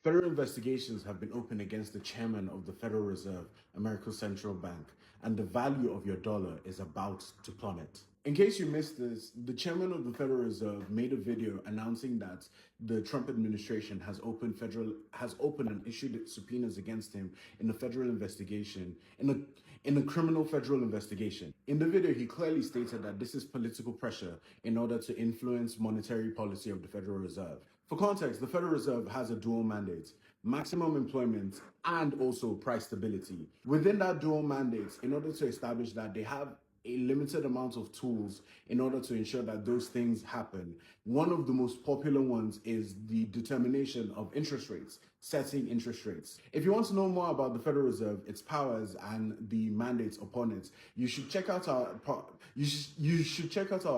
Federal investigations have been opened against the chairman of the Federal Reserve, America's central bank, and the value of your dollar is about to plummet. In case you missed this, the chairman of the Federal Reserve made a video announcing that the Trump administration has opened and issued subpoenas against him in a federal investigation, in a criminal federal investigation. In the video, he clearly stated that this is political pressure in order to influence monetary policy of the Federal Reserve. For context, the Federal Reserve has a dual mandate: maximum employment and also price stability. Within that dual mandate, in order to establish that, they have a limited amount of tools in order to ensure that those things happen. One of the most popular ones is the determination of interest rates, setting interest rates. If you want to know more about the Federal Reserve, its powers, and the mandates upon it, you should check out our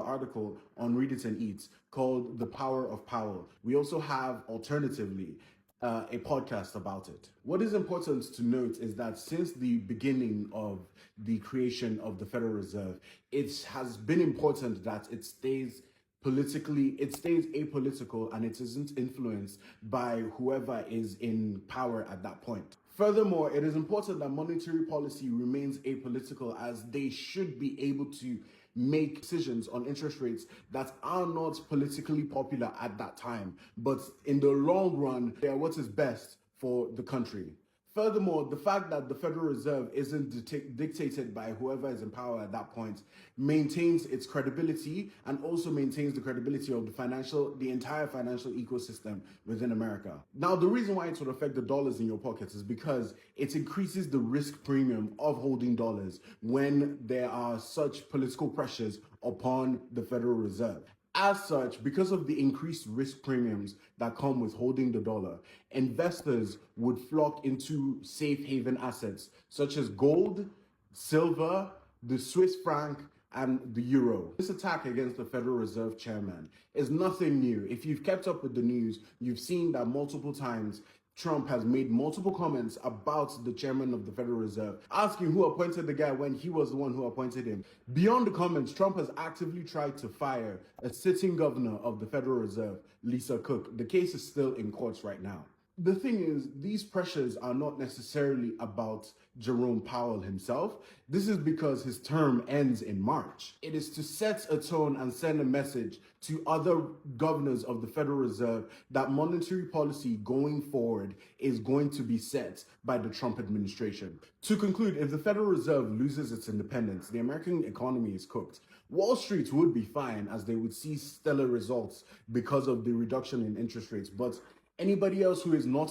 article on Read It and Eat called "The Power of Powell." We also have, alternatively, a podcast about it. What is important to note is that since the beginning of the creation of the Federal Reserve, it has been important that it stays apolitical, and it isn't influenced by whoever is in power at that point. Furthermore, it is important that monetary policy remains apolitical, as they should be able to make decisions on interest rates that are not politically popular at that time, but in the long run, they are what is best for the country. Furthermore, the fact that the Federal Reserve isn't dictated by whoever is in power at that point maintains its credibility, and also maintains the credibility of the entire financial ecosystem within America. Now, the reason why it would affect the dollars in your pockets is because it increases the risk premium of holding dollars when there are such political pressures upon the Federal Reserve. As such, because of the increased risk premiums that come with holding the dollar, investors would flock into safe haven assets such as gold, silver, the Swiss franc, and the euro. This attack against the Federal Reserve chairman is nothing new. If you've kept up with the news, you've seen that multiple times Trump has made multiple comments about the chairman of the Federal Reserve, asking who appointed the guy when he was the one who appointed him. Beyond the comments, Trump has actively tried to fire a sitting governor of the Federal Reserve, Lisa Cook. The case is still in courts right now. The thing is, these pressures are not necessarily about Jerome Powell himself. This is because his term ends in March. It is to set a tone and send a message to other governors of the Federal Reserve that monetary policy going forward is going to be set by the Trump administration. To conclude, if the Federal Reserve loses its independence, the American economy is cooked. Wall Street would be fine, as they would see stellar results because of the reduction in interest rates, but anybody else who is not